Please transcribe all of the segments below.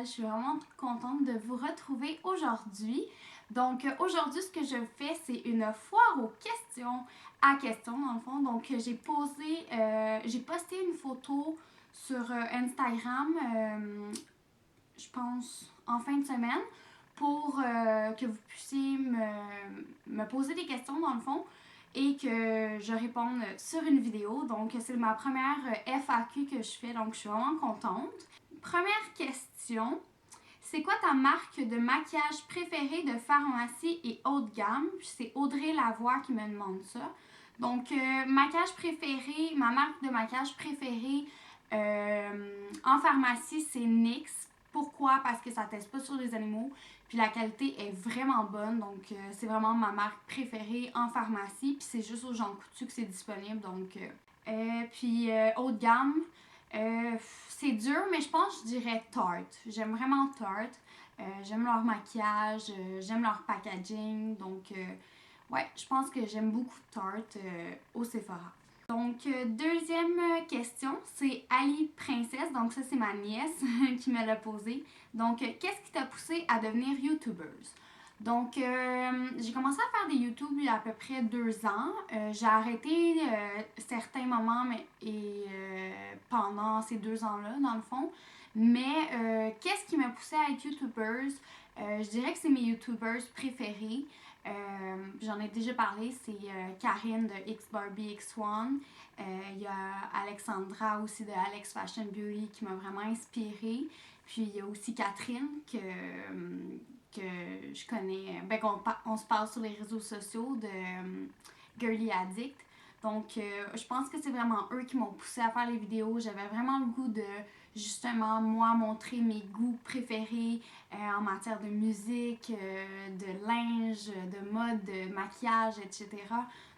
Je suis vraiment contente de vous retrouver aujourd'hui. Donc aujourd'hui, ce que je fais, c'est une foire aux questions à questions dans le fond. Donc j'ai posté une photo sur Instagram, je pense en fin de semaine, pour que vous puissiez me poser des questions dans le fond et que je réponde sur une vidéo. Donc c'est ma première FAQ que je fais, donc je suis vraiment contente. Première question, c'est quoi ta marque de maquillage préférée de pharmacie et haut de gamme? C'est Audrey Lavoie qui me demande ça. Donc, maquillage préféré, ma marque de maquillage préférée en pharmacie, c'est NYX. Pourquoi? Parce que ça ne teste pas sur les animaux. Puis la qualité est vraiment bonne. Donc, c'est vraiment ma marque préférée en pharmacie. Puis c'est juste aux Jean Coutu que c'est disponible. Donc, haut de gamme. C'est dur, mais je pense que je dirais Tarte. J'aime vraiment Tarte. J'aime leur maquillage, j'aime leur packaging. Donc, ouais, je pense que j'aime beaucoup Tarte au Sephora. Donc, deuxième question, c'est Ali Princesse. Donc, ça, c'est ma nièce qui me l'a posé. Donc, qu'est-ce qui t'a poussé à devenir YouTubeuse? Donc, j'ai commencé à faire des YouTube il y a à peu près 2 ans. J'ai arrêté certains moments pendant ces 2 ans-là, dans le fond. Mais qu'est-ce qui m'a poussé à être YouTubeuse? Je dirais que c'est mes YouTubers préférés. J'en ai déjà parlé, c'est Karine de X Barbie X1. Il y a Alexandra aussi de Alex Fashion Beauty qui m'a vraiment inspirée. Puis il y a aussi Catherine que je connais, on se parle sur les réseaux sociaux de Girly Addict. Donc, je pense que c'est vraiment eux qui m'ont poussé à faire les vidéos. J'avais vraiment le goût de, justement, moi, montrer mes goûts préférés en matière de musique, de linge, de mode, de maquillage, etc.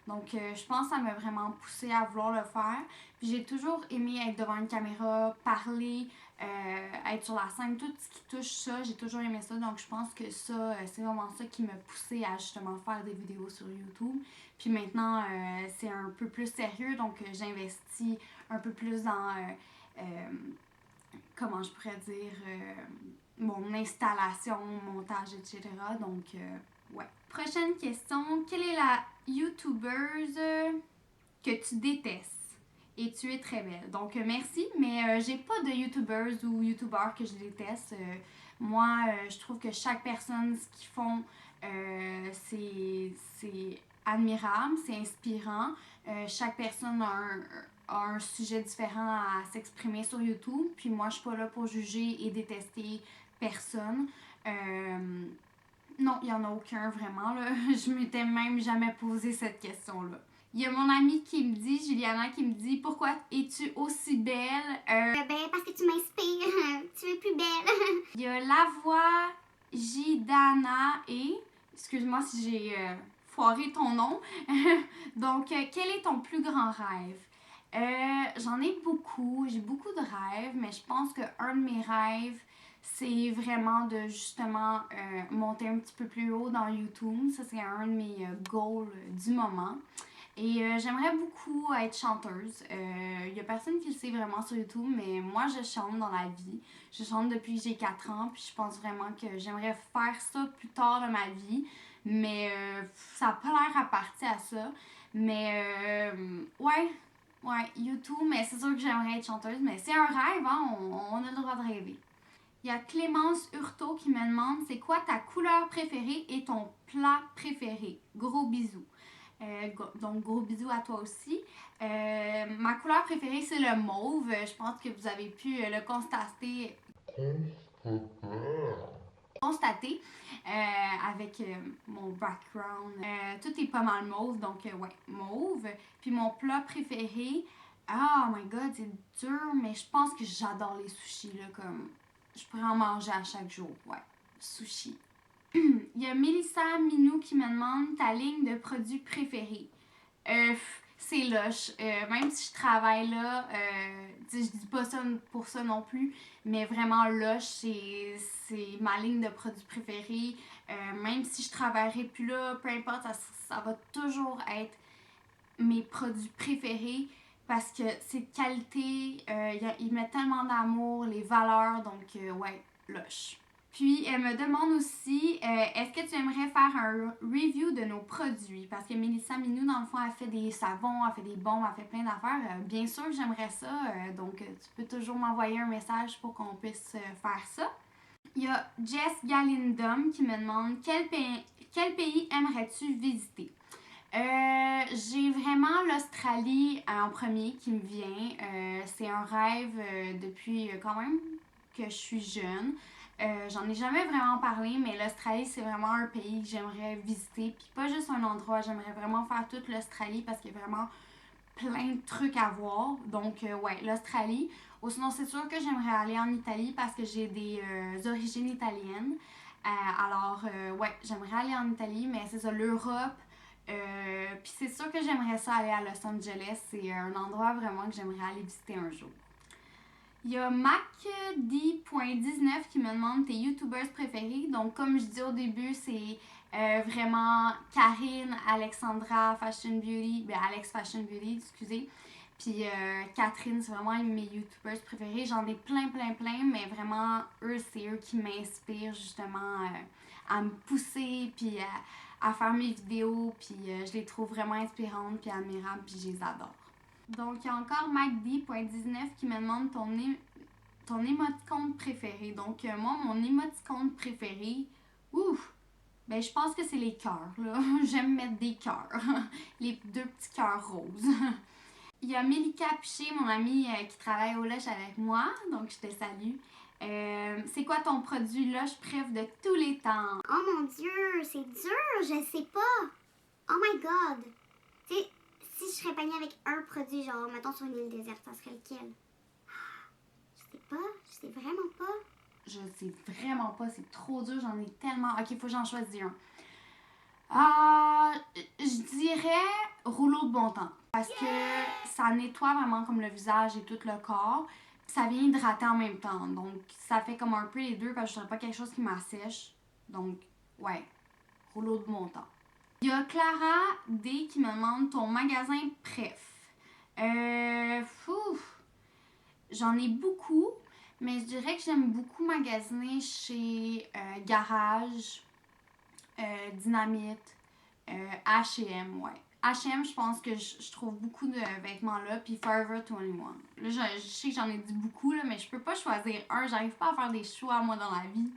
Donc, je pense que ça m'a vraiment poussé à vouloir le faire. Puis, j'ai toujours aimé être devant une caméra, parler, être sur la scène, tout ce qui touche ça, j'ai toujours aimé ça. Donc, je pense que ça, c'est vraiment ça qui m'a poussé à justement faire des vidéos sur YouTube. Puis maintenant, c'est un peu plus sérieux, donc j'investis un peu plus dans, comment je pourrais dire, mon installation, mon montage, etc. Donc, ouais. Prochaine question. Quelle est la YouTubeuse que tu détestes? Et tu es très belle. Donc, merci, mais j'ai pas de YouTubeuse ou YouTubeur que je déteste. Moi, je trouve que chaque personne, ce qu'ils font, c'est admirable, c'est inspirant. Chaque personne a un sujet différent à s'exprimer sur YouTube. Puis moi, je suis pas là pour juger et détester personne. Non, il n'y en a aucun vraiment, là. Je m'étais même jamais posé cette question-là. Il y a mon amie qui me dit, Juliana, qui me dit « Pourquoi es-tu aussi belle? » Parce que tu m'inspires, tu es plus belle. Il y a Lavoie Jidana et... Excuse-moi si j'ai foiré ton nom. Donc, quel est ton plus grand rêve? J'en ai beaucoup, j'ai beaucoup de rêves, mais je pense qu'un de mes rêves, c'est vraiment de justement monter un petit peu plus haut dans YouTube. Ça, c'est un de mes goals du moment. Et j'aimerais beaucoup être chanteuse. Il y a personne qui le sait vraiment sur YouTube, mais moi, je chante dans la vie. Je chante depuis que j'ai 4 ans, puis je pense vraiment que j'aimerais faire ça plus tard dans ma vie. Mais ça n'a pas l'air à partir à ça. Mais ouais, YouTube, mais c'est sûr que j'aimerais être chanteuse. Mais c'est un rêve, hein, on a le droit de rêver. Il y a Clémence Hurtaud qui me demande c'est quoi ta couleur préférée et ton plat préféré? Gros bisous. Donc, gros bisous à toi aussi. Ma couleur préférée, c'est le mauve. Je pense que vous avez pu le constater avec mon background. Tout est pas mal mauve, donc ouais, mauve. Puis mon plat préféré, oh my god, c'est dur, mais je pense que j'adore les sushis, là, comme je pourrais en manger à chaque jour. Ouais, sushi. Il y a Mélissa Minou qui me demande ta ligne de produits préférés. C'est Lush. Même si je travaille là, je dis pas ça pour ça non plus, mais vraiment Lush, c'est ma ligne de produits préférés. Même si je travaillerai plus là, peu importe, ça va toujours être mes produits préférés parce que c'est de qualité, ils mettent tellement d'amour, les valeurs, donc ouais, lush. Puis, elle me demande aussi, est-ce que tu aimerais faire un review de nos produits? Parce que Mélissa Minou, dans le fond, elle fait des savons, elle fait des baumes, elle fait plein d'affaires. Bien sûr, j'aimerais ça. Donc, tu peux toujours m'envoyer un message pour qu'on puisse faire ça. Il y a Jess Galindum qui me demande quel pays aimerais-tu visiter? J'ai vraiment l'Australie en premier qui me vient. C'est un rêve depuis quand même que je suis jeune. J'en ai jamais vraiment parlé, mais l'Australie, c'est vraiment un pays que j'aimerais visiter. Puis pas juste un endroit, j'aimerais vraiment faire toute l'Australie parce qu'il y a vraiment plein de trucs à voir. Donc, ouais, l'Australie. Ou sinon, c'est sûr que j'aimerais aller en Italie parce que j'ai des origines italiennes. Ouais, j'aimerais aller en Italie, mais c'est ça, l'Europe. Puis c'est sûr que j'aimerais ça aller à Los Angeles. C'est un endroit vraiment que j'aimerais aller visiter un jour. Il y a MacD.19 qui me demande tes YouTubers préférés. Donc, comme je dis au début, c'est vraiment Karine, Alexandra Fashion Beauty, Alex Fashion Beauty, excusez. Puis Catherine, c'est vraiment mes YouTubers préférés. J'en ai plein, mais vraiment, c'est eux qui m'inspirent justement à me pousser, puis à faire mes vidéos. Puis je les trouve vraiment inspirantes, puis admirables, puis je les adore. Donc, il y a encore MacD.19 qui me demande ton émoticône préféré. Donc, moi, mon émoticône préféré, je pense que c'est les cœurs, là. J'aime mettre des cœurs. Les 2 petits cœurs roses. Il y a Mélika Piché, mon amie qui travaille au Lush avec moi. Donc, je te salue. C'est quoi ton produit Lush préf de tous les temps? Oh mon Dieu, c'est dur, je sais pas. Oh my God. Tu sais, si je serais pognée avec un produit, genre, mettons sur une île déserte, ça serait lequel? Je sais vraiment pas. Je sais vraiment pas, c'est trop dur, j'en ai tellement. Ok, faut que j'en choisisse un. Je dirais rouleau de bon temps. Parce que ça nettoie vraiment comme le visage et tout le corps. Ça vient hydrater en même temps. Donc, ça fait comme un peu les deux parce que je voudrais pas quelque chose qui m'assèche. Donc, ouais, rouleau de bon temps. Il y a Clara D qui me demande ton magasin préf. J'en ai beaucoup, mais je dirais que j'aime beaucoup magasiner chez Garage, Dynamite, H&M, ouais. H&M, je pense que je trouve beaucoup de vêtements là, puis Forever 21. Là, je sais que j'en ai dit beaucoup, là, mais je peux pas choisir un. J'arrive pas à faire des choix, moi, dans la vie.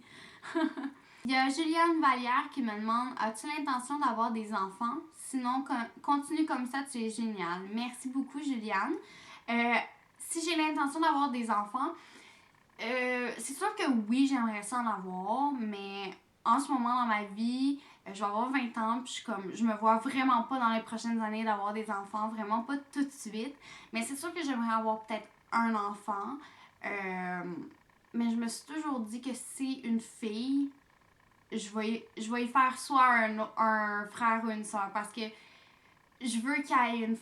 Il y a Juliane Vallière qui me demande « As-tu l'intention d'avoir des enfants? Sinon, continue comme ça, tu es géniale. » Merci beaucoup, Juliane. Si j'ai l'intention d'avoir des enfants, c'est sûr que oui, j'aimerais ça en avoir, mais en ce moment dans ma vie, je vais avoir 20 ans, puis je me vois vraiment pas dans les prochaines années d'avoir des enfants, vraiment pas tout de suite. Mais c'est sûr que j'aimerais avoir peut-être un enfant, mais je me suis toujours dit que si une fille, je vais y faire soit un frère ou une soeur, parce que je veux qu'il y ait une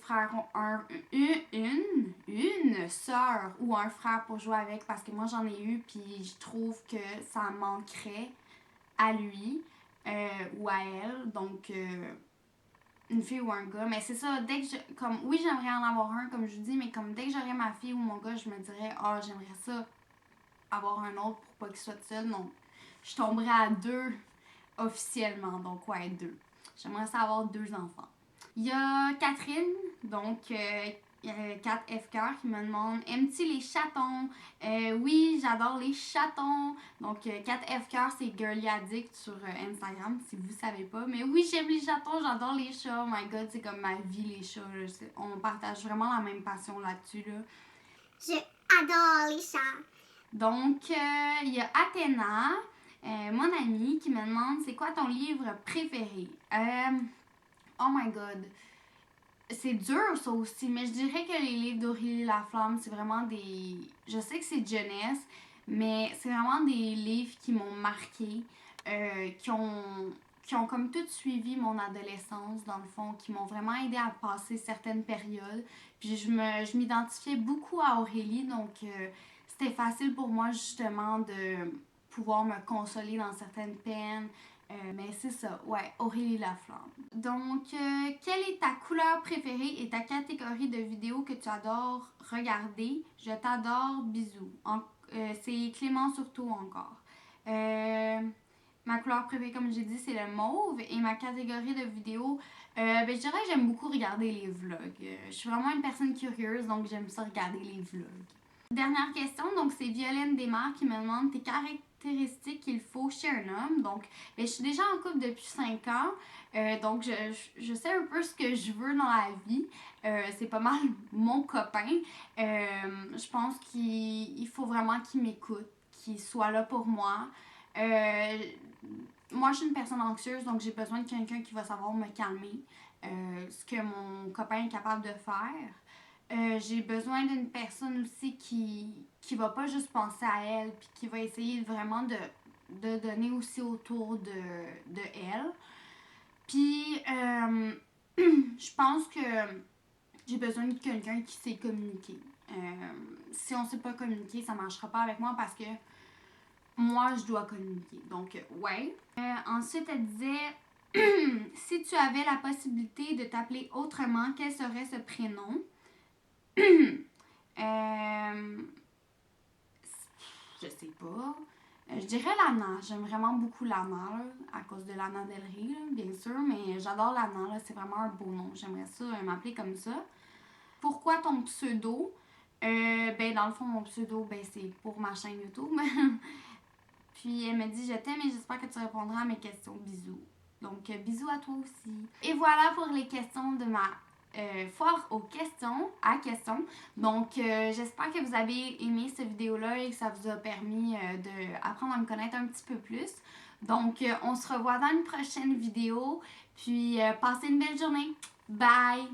soeur ou un frère pour jouer avec parce que moi j'en ai eu puis je trouve que ça manquerait à lui ou à elle. Donc une fille ou un gars. Mais c'est ça, dès que oui, j'aimerais en avoir un comme je vous dis, mais comme dès que j'aurais ma fille ou mon gars, je me dirais j'aimerais ça avoir un autre pour pas qu'il soit seul. Donc je tomberais à 2 officiellement. Donc ouais, 2. J'aimerais ça avoir 2 enfants. Il y a Catherine, donc 4F qui me demande « Aimes-tu les chatons? » Oui, j'adore les chatons. Donc 4F c'est Girly Addict sur Instagram, si vous savez pas. Mais oui, j'aime les chatons, j'adore les chats. Oh my God, c'est comme ma vie, les chats. On partage vraiment la même passion là-dessus. Là. J'adore les chats. Donc, il y a Athéna, mon amie, qui me demande « C'est quoi ton livre préféré? » Oh my God. C'est dur ça aussi, mais je dirais que les livres d'Aurélie Laflamme, c'est vraiment des... Je sais que c'est de jeunesse, mais c'est vraiment des livres qui m'ont marqué, qui ont comme tout suivi mon adolescence, dans le fond, qui m'ont vraiment aidé à passer certaines périodes. Puis je m'identifiais beaucoup à Aurélie, donc c'était facile pour moi justement de pouvoir me consoler dans certaines peines. Mais c'est ça, ouais, Aurélie Laflamme. Donc, quelle est ta couleur préférée et ta catégorie de vidéos que tu adores regarder? Je t'adore, bisous. C'est Clément surtout encore. Ma couleur préférée, comme j'ai dit, c'est le mauve. Et ma catégorie de vidéos, je dirais que j'aime beaucoup regarder les vlogs. Je suis vraiment une personne curieuse, donc j'aime ça regarder les vlogs. Dernière question, donc c'est Violaine Desmar qui me demande tes caractéristiques qu'il faut chez un homme. Donc, je suis déjà en couple depuis 5 ans, donc je sais un peu ce que je veux dans la vie. C'est pas mal mon copain. Je pense qu'il faut vraiment qu'il m'écoute, qu'il soit là pour moi. Moi, je suis une personne anxieuse, donc j'ai besoin de quelqu'un qui va savoir me calmer, ce que mon copain est capable de faire. J'ai besoin d'une personne aussi qui va pas juste penser à elle, puis qui va essayer vraiment de donner aussi autour de elle. Puis, je pense que j'ai besoin de quelqu'un qui sait communiquer. Si on sait pas communiquer, ça marchera pas avec moi parce que moi, je dois communiquer. Donc, ouais. Ensuite, elle disait si tu avais la possibilité de t'appeler autrement, quel serait ce prénom? Je sais pas. Je dirais Lana. J'aime vraiment beaucoup Lana, là, à cause de Lana Del Rey, là, bien sûr, mais j'adore Lana, là, c'est vraiment un beau nom. J'aimerais ça m'appeler comme ça. Pourquoi ton pseudo? Dans le fond, mon pseudo, c'est pour ma chaîne YouTube. Puis elle me dit je t'aime et j'espère que tu répondras à mes questions. Bisous. Donc bisous à toi aussi. Et voilà pour les questions de ma foire aux questions à questions. Donc j'espère que vous avez aimé cette vidéo-là et que ça vous a permis d'apprendre à me connaître un petit peu plus. Donc on se revoit dans une prochaine vidéo. Puis passez une belle journée. Bye!